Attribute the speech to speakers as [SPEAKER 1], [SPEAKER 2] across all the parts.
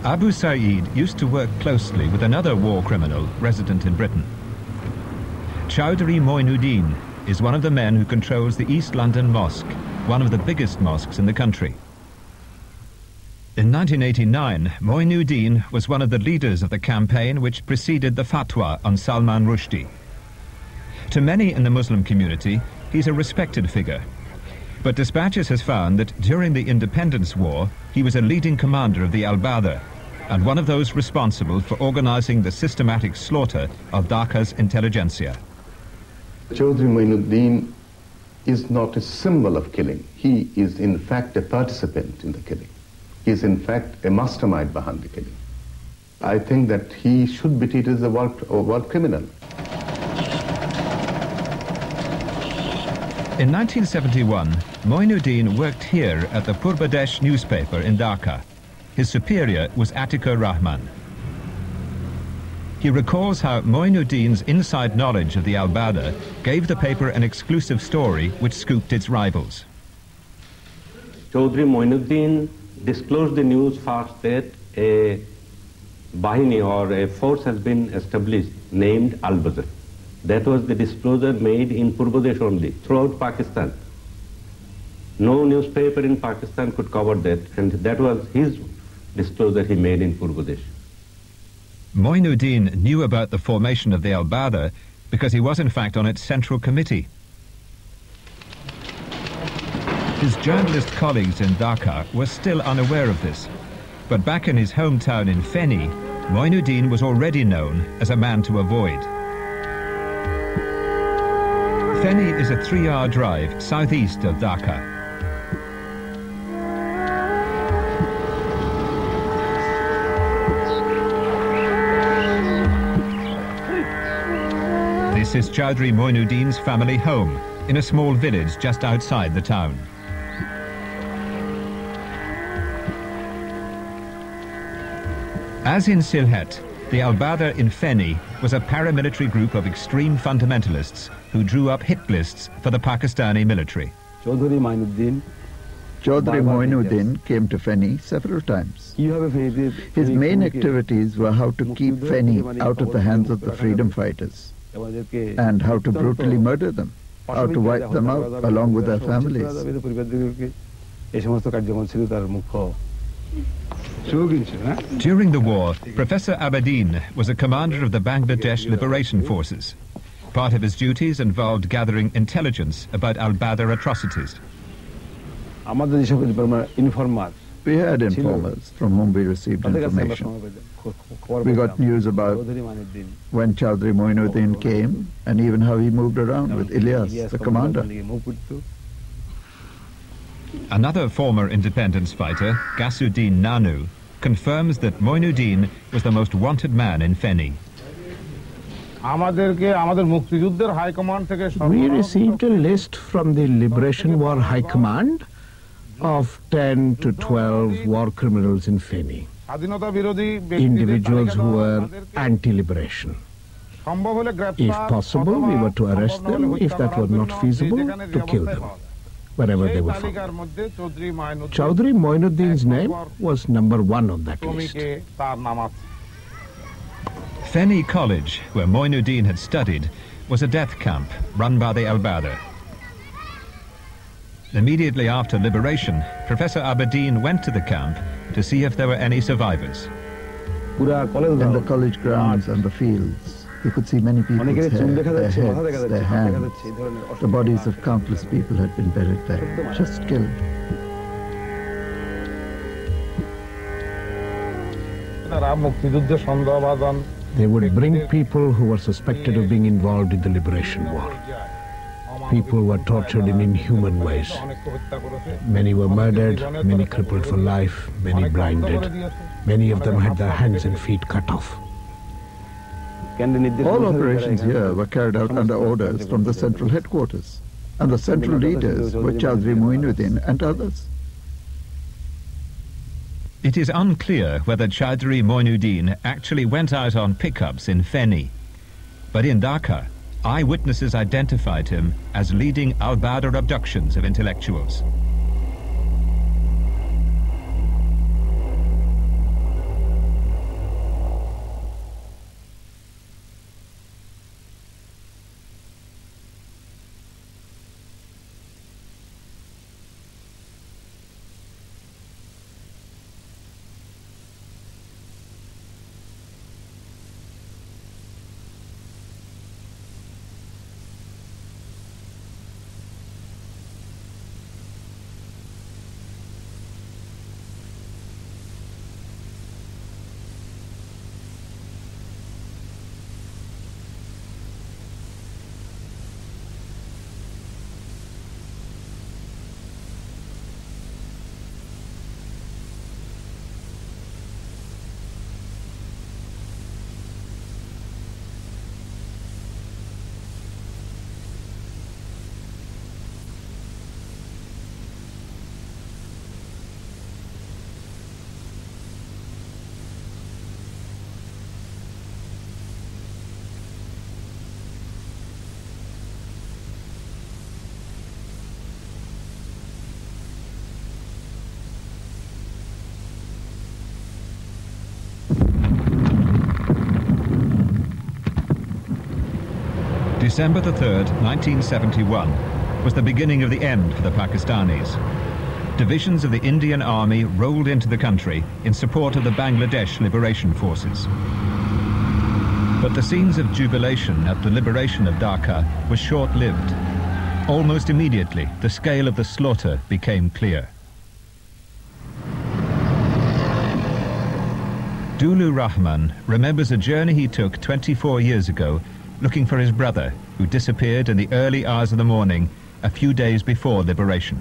[SPEAKER 1] Abu Saeed used to work closely with another war criminal resident in Britain. Chowdhury Mueen-Uddin is one of the men who controls the East London Mosque, one of the biggest mosques in the country. In 1989, Mueen-Uddin was one of the leaders of the campaign which preceded the fatwa on Salman Rushdie. To many in the Muslim community, he's a respected figure. But Dispatches has found that during the Independence War, he was a leading commander of the Al-Badr and one of those responsible for organizing the systematic slaughter of Dhaka's intelligentsia.
[SPEAKER 2] Chowdhury Mueen-Uddin is not a symbol of killing. He is in fact a participant in the killing. He is in fact a mastermind behind the killing. I think that he should be treated as a war criminal.
[SPEAKER 1] In 1971, Mueen-Uddin worked here at the Purbadesh newspaper in Dhaka. His superior was Atikur Rahman. He recalls how Mueen-Uddin's inside knowledge of the Al-Badr gave the paper an exclusive story which scooped its rivals.
[SPEAKER 3] Chowdhury Mueen-Uddin disclosed the news first that a Bahini or a force has been established named Al-Badr. That was the disclosure made in Purbadesh only, throughout Pakistan. No newspaper in Pakistan could cover that, and that was his disclosure he made in Purbadesh.
[SPEAKER 1] Mueen-Uddin knew about the formation of the Al-Badr because he was in fact on its central committee. His journalist colleagues in Dhaka were still unaware of this, but back in his hometown in Feni, Mueen-Uddin was already known as a man to avoid. Feni is a 3-hour drive southeast of Dhaka. This is Chowdhury Mueen-Uddin's family home in a small village just outside the town. As in Sylhet, the Al-Badr in Feni was a paramilitary group of extreme fundamentalists who drew up hit lists for the Pakistani military.
[SPEAKER 4] Chowdhury Mueen-Uddin came to Feni several times. His main activities were how to keep Feni out of the hands of the freedom fighters and how to brutally murder them, how to wipe them out along with their families.
[SPEAKER 1] During the war, Professor Abedin was a commander of the Bangladesh Liberation Forces. Part of his duties involved gathering intelligence about Al-Badr atrocities.
[SPEAKER 4] We had informers from whom we received information. We got news about when Chowdhury Mueen-Uddin came and even how he moved around with Ilyas, the commander.
[SPEAKER 1] Another former independence fighter, Gasuddin Nanu, confirms that Mueen-Uddin was the most wanted man in Feni.
[SPEAKER 5] We received a list from the Liberation War High Command of 10 to 12 war criminals in Feni, individuals who were anti-liberation. If possible, we were to arrest them. If that were not feasible, to kill them wherever they were found. Chowdhury Mueen-Uddin's name was number 1 on that list.
[SPEAKER 1] Feni College, where Mueen-Uddin had studied, was a death camp run by the Al-Badr. Immediately after liberation, Professor Abedin went to the camp to see if there were any survivors.
[SPEAKER 4] In the college grounds and the fields, you could see many people's hair, their heads, their hands. The bodies of countless people had been buried there, just killed.
[SPEAKER 5] They would bring people who were suspected of being involved in the Liberation War. People were tortured in inhuman ways. Many were murdered, many crippled for life, many blinded. Many of them had their hands and feet cut off.
[SPEAKER 4] All operations here were carried out under orders from the central headquarters, and the central leaders were Chowdhury Mueen-Uddin and others.
[SPEAKER 1] It is unclear whether Chowdhury Mueen-Uddin actually went out on pickups in Feni, but in Dhaka, eyewitnesses identified him as leading Al-Badr abductions of intellectuals. December the 3rd, 1971, was the beginning of the end for the Pakistanis. Divisions of the Indian Army rolled into the country in support of the Bangladesh Liberation Forces. But the scenes of jubilation at the liberation of Dhaka were short-lived. Almost immediately, the scale of the slaughter became clear. Dulu Rahman remembers a journey he took 24 years ago looking for his brother, who disappeared in the early hours of the morning a few days before liberation.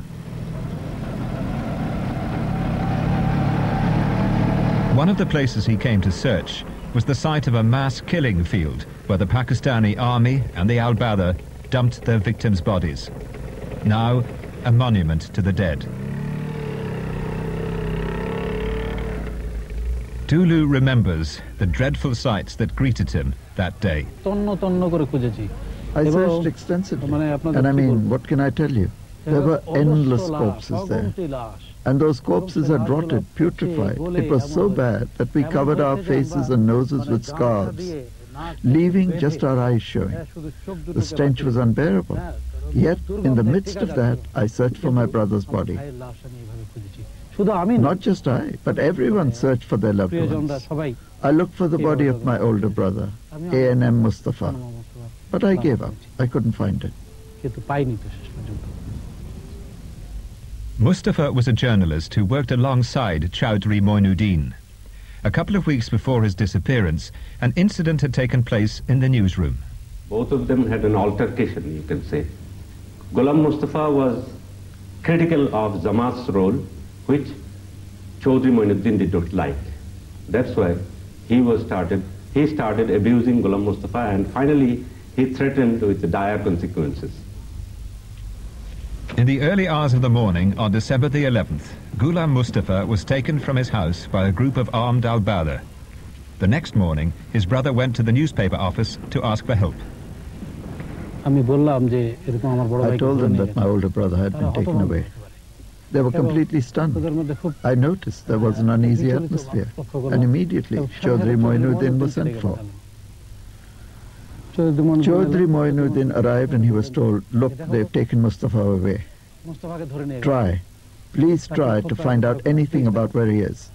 [SPEAKER 1] One of the places he came to search was the site of a mass killing field where the Pakistani army and the Al-Badr dumped their victims' bodies. Now, a monument to the dead. Dulu remembers the dreadful sights that greeted him that day.
[SPEAKER 4] I searched extensively, and I mean, what can I tell you? There were endless corpses there. And those corpses had rotted, putrefied. It was so bad that we covered our faces and noses with scarves, leaving just our eyes showing. The stench was unbearable. Yet, in the midst of that, I searched for my brother's body. Not just I, but everyone searched for their loved ones. I looked for the body of my older brother, A.N.M. Mustafa. But I gave up. I couldn't find it.
[SPEAKER 1] Mustafa was a journalist who worked alongside Chowdhury Mueen-Uddin. A couple of weeks before his disappearance, an incident had taken place in the newsroom.
[SPEAKER 3] Both of them had an altercation, you can say. Ghulam Mustafa was critical of Jamaat's role, which Chowdhury Mueen-Uddin did not like. That's why he started abusing Ghulam Mustafa, and finally he threatened with dire consequences.
[SPEAKER 1] In the early hours of the morning on December the 11th, Ghulam Mustafa was taken from his house by a group of armed Al-Badr. The next morning, his brother went to the newspaper office to ask for help.
[SPEAKER 4] I told them that my older brother had been taken away. They were completely stunned. I noticed there was an uneasy atmosphere, and immediately Chowdhury Mueen-Uddin was sent for. Chowdhury Mueen-Uddin arrived and he was told, look, they've taken Mustafa away. Please try to find out anything about where he is.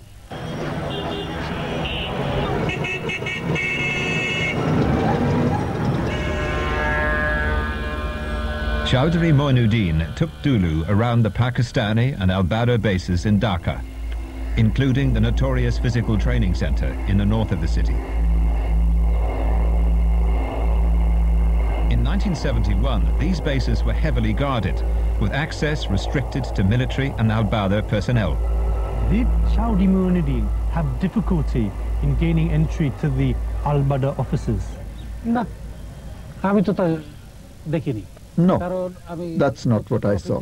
[SPEAKER 1] Chowdhury Mueen-Uddin took Dulu around the Pakistani and Al-Badr bases in Dhaka, including the notorious physical training center in the north of the city. In 1971, these bases were heavily guarded, with access restricted to military and Al-Badr personnel.
[SPEAKER 6] Did Chowdhury Mueen-Uddin have difficulty in gaining entry to the Al-Badr offices?
[SPEAKER 4] No, that's not what I saw.